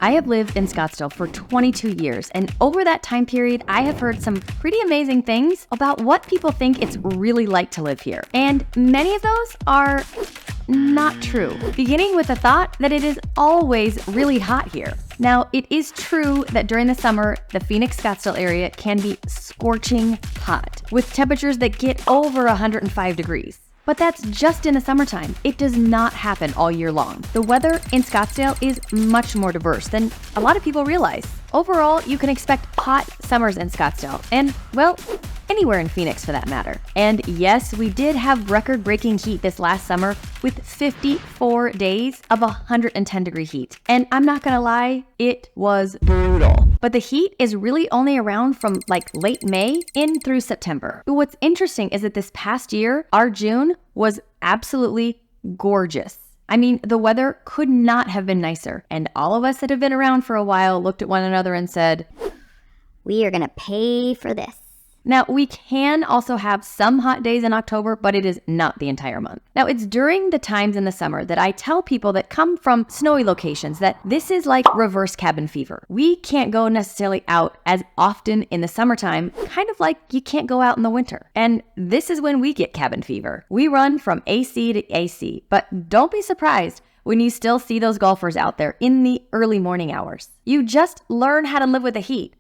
I have lived in Scottsdale for 22 years, and over that time period, I have heard some pretty amazing things about what people think it's really like to live here. And many of those are not true, beginning with the thought that it is always really hot here. Now, it is true that during the summer, the Phoenix-Scottsdale area can be scorching hot, with temperatures that get over 105 degrees. But that's just in the summertime. It does not happen all year long. The weather in Scottsdale is much more diverse than a lot of people realize. Overall, you can expect hot summers in Scottsdale, and, well, anywhere in Phoenix for that matter. And yes, we did have record-breaking heat this last summer with 54 days of 110-degree heat. And I'm not gonna lie, it was brutal. But the heat is really only around from like late May in through September. But what's interesting is that this past year, our June was absolutely gorgeous. I mean, the weather could not have been nicer. And all of us that have been around for a while looked at one another and said, "We are gonna pay for this." Now, we can also have some hot days in October, but it is not the entire month. Now, it's during the times in the summer that I tell people that come from snowy locations that this is like reverse cabin fever. We can't go necessarily out as often in the summertime, kind of like you can't go out in the winter. And this is when we get cabin fever. We run from AC to AC, but don't be surprised when you still see those golfers out there in the early morning hours. You just learn how to live with the heat.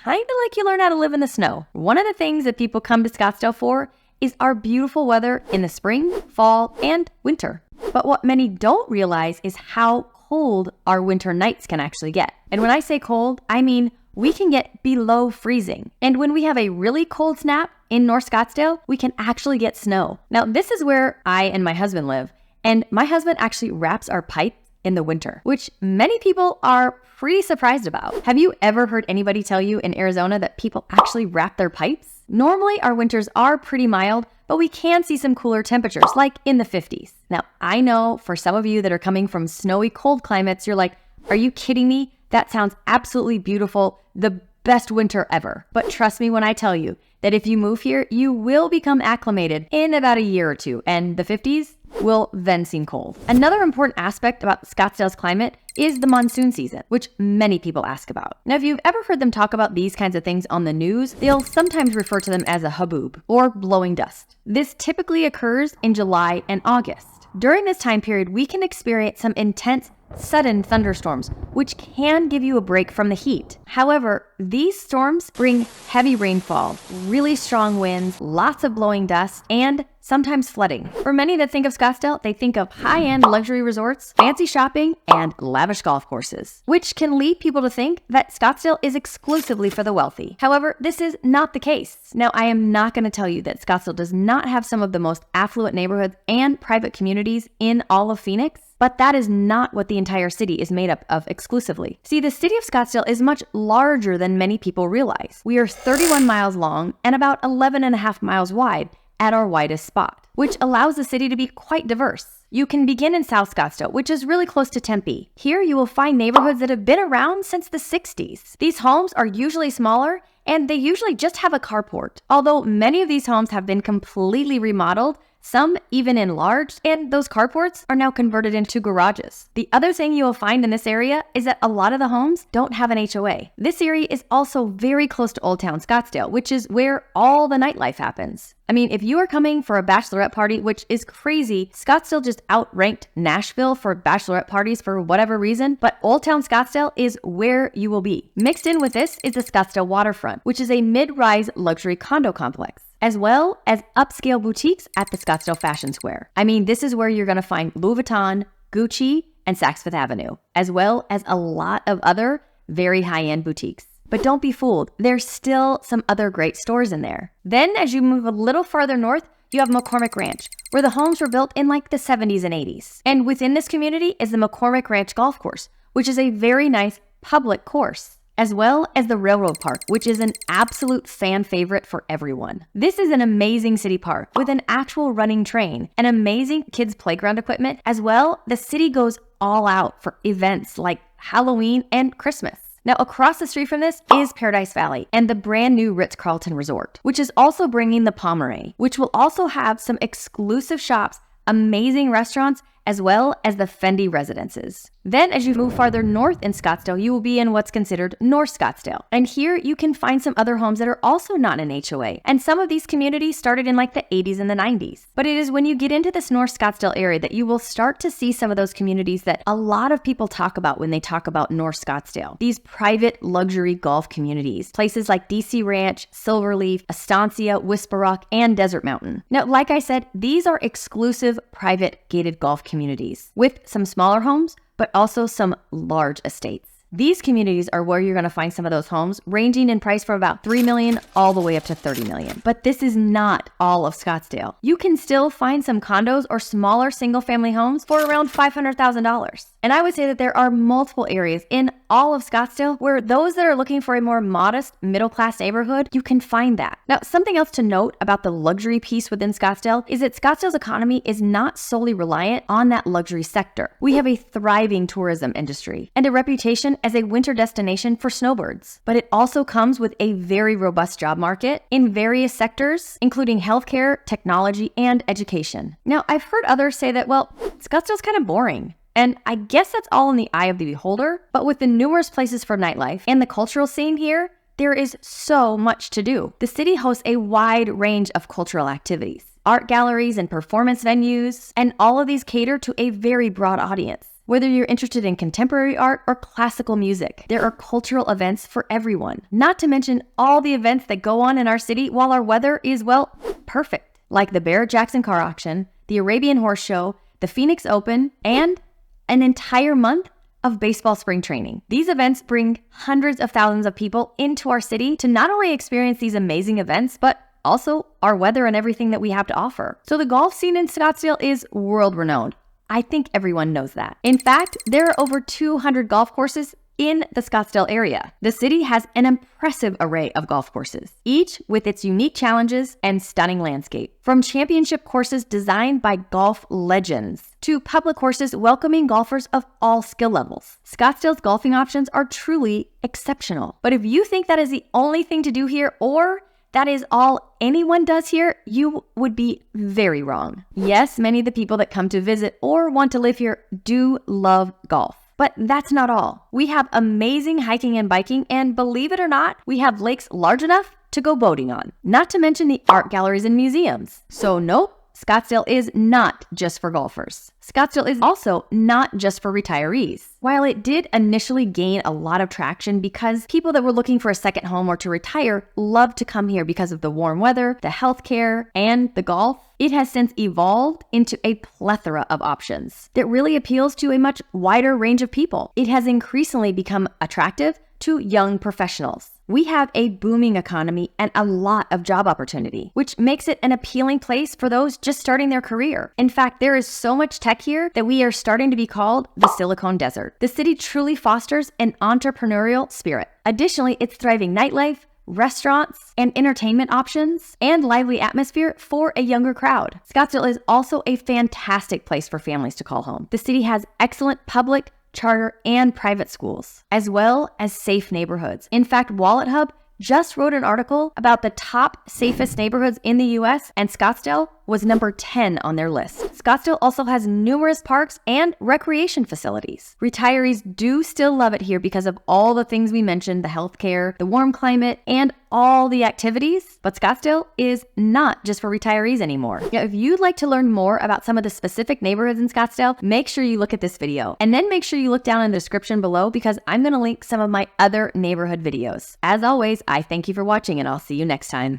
Kind of like you learn how to live in the snow. One of the things that people come to Scottsdale for is our beautiful weather in the spring, fall, and winter. But what many don't realize is how cold our winter nights can actually get. And when I say cold, I mean we can get below freezing. And when we have a really cold snap in North Scottsdale, we can actually get snow. Now, this is where I and my husband live. And my husband actually wraps our pipe in the winter, which many people are pretty surprised about. Have you ever heard anybody tell you in Arizona that people actually wrap their pipes? Normally, our winters are pretty mild, but we can see some cooler temperatures, like in the 50s. Now, I know for some of you that are coming from snowy, cold climates, you're like, are you kidding me? That sounds absolutely beautiful. The best winter ever. But trust me when I tell you that if you move here, you will become acclimated in about a year or two, and the 50s will then seem cold. Another important aspect about Scottsdale's climate is the monsoon season, which many people ask about. Now, if you've ever heard them talk about these kinds of things on the news, they'll sometimes refer to them as a haboob or blowing dust. This typically occurs in July and August. During this time period, we can experience some intense sudden thunderstorms, which can give you a break from the heat. However, these storms bring heavy rainfall, really strong winds, lots of blowing dust, and sometimes flooding. For many that think of Scottsdale, they think of high-end luxury resorts, fancy shopping, and lavish golf courses, which can lead people to think that Scottsdale is exclusively for the wealthy. However, this is not the case. Now, I am not going to tell you that Scottsdale does not have some of the most affluent neighborhoods and private communities in all of Phoenix, but that is not what the entire city is made up of exclusively. See, the city of Scottsdale is much larger than many people realize. We are 31 miles long and about 11.5 miles wide at our widest spot, which allows the city to be quite diverse. You can begin in South Scottsdale, which is really close to Tempe. Here you will find neighborhoods that have been around since the 60s. These homes are usually smaller and they usually just have a carport. Although many of these homes have been completely remodeled, some even enlarged, and those carports are now converted into garages. The other thing you will find in this area is that a lot of the homes don't have an HOA. This area is also very close to Old Town Scottsdale, which is where all the nightlife happens. I mean, if you are coming for a bachelorette party, which is crazy, Scottsdale just outranked Nashville for bachelorette parties for whatever reason, but Old Town Scottsdale is where you will be. Mixed in with this is the Scottsdale Waterfront, which is a mid-rise luxury condo complex, as well as upscale boutiques at the Scottsdale Fashion Square. I mean, this is where you're going to find Louis Vuitton, Gucci, and Saks Fifth Avenue, as well as a lot of other very high-end boutiques. But don't be fooled, there's still some other great stores in there. Then as you move a little farther north, you have McCormick Ranch, where the homes were built in like the 70s and 80s. And within this community is the McCormick Ranch Golf Course, which is a very nice public course, as well as the Railroad Park, which is an absolute fan favorite for everyone. This is an amazing city park with an actual running train, an amazing kids playground equipment, as well. The city goes all out for events like Halloween and Christmas. Now, across the street from this is Paradise Valley and the brand new Ritz-Carlton Resort, which is also bringing the Pomeray, which will also have some exclusive shops, amazing restaurants, as well as the Fendi residences. Then as you move farther north in Scottsdale, you will be in what's considered North Scottsdale. And here you can find some other homes that are also not in HOA. And some of these communities started in like the 80s and the 90s. But it is when you get into this North Scottsdale area that you will start to see some of those communities that a lot of people talk about when they talk about North Scottsdale. These private luxury golf communities, places like DC Ranch, Silverleaf, Estancia, Whisper Rock, and Desert Mountain. Now, like I said, these are exclusive private gated golf communities with some smaller homes, but also some large estates. These communities are where you're going to find some of those homes ranging in price from about $3 million all the way up to $30 million. But this is not all of Scottsdale. You can still find some condos or smaller single family homes for around $500,000. And I would say that there are multiple areas in all of Scottsdale where those that are looking for a more modest middle-class neighborhood, you can find that. Now, something else to note about the luxury piece within Scottsdale is that Scottsdale's economy is not solely reliant on that luxury sector. We have a thriving tourism industry and a reputation as a winter destination for snowbirds. But it also comes with a very robust job market in various sectors, including healthcare, technology, and education. Now, I've heard others say that, well, Scottsdale's kind of boring. And I guess that's all in the eye of the beholder, but with the numerous places for nightlife and the cultural scene here, there is so much to do. The city hosts a wide range of cultural activities, art galleries and performance venues, and all of these cater to a very broad audience. Whether you're interested in contemporary art or classical music, there are cultural events for everyone. Not to mention all the events that go on in our city while our weather is, well, perfect. Like the Barrett-Jackson Car Auction, the Arabian Horse Show, the Phoenix Open, and an entire month of baseball spring training. These events bring hundreds of thousands of people into our city to not only experience these amazing events, but also our weather and everything that we have to offer. So the golf scene in Scottsdale is world-renowned. I think everyone knows that. In fact, there are over 200 golf courses in the Scottsdale area. The city has an impressive array of golf courses, each with its unique challenges and stunning landscape. From championship courses designed by golf legends to public courses welcoming golfers of all skill levels, Scottsdale's golfing options are truly exceptional. But if you think that is the only thing to do here, or that is all anyone does here, you would be very wrong. Yes, many of the people that come to visit or want to live here do love golf. But that's not all. We have amazing hiking and biking, and believe it or not, we have lakes large enough to go boating on. Not to mention the art galleries and museums. So nope, Scottsdale is not just for golfers. Scottsdale is also not just for retirees. While it did initially gain a lot of traction because people that were looking for a second home or to retire loved to come here because of the warm weather, the healthcare, and the golf, it has since evolved into a plethora of options that really appeals to a much wider range of people. It has increasingly become attractive to young professionals. We have a booming economy and a lot of job opportunity, which makes it an appealing place for those just starting their career. In fact, there is so much tech here that we are starting to be called the Silicon Desert. The city truly fosters an entrepreneurial spirit. Additionally, its thriving nightlife, restaurants, and entertainment options, and lively atmosphere for a younger crowd. Scottsdale is also a fantastic place for families to call home. The city has excellent public, charter, and private schools, as well as safe neighborhoods. In fact, Wallet Hub just wrote an article about the top safest neighborhoods in the US, and Scottsdale was number 10 on their list. Scottsdale also has numerous parks and recreation facilities. Retirees do still love it here because of all the things we mentioned, the healthcare, the warm climate, and all the activities, but Scottsdale is not just for retirees anymore. Now, if you'd like to learn more about some of the specific neighborhoods in Scottsdale, make sure you look at this video, and then make sure you look down in the description below because I'm gonna link some of my other neighborhood videos. As always, I thank you for watching, and I'll see you next time.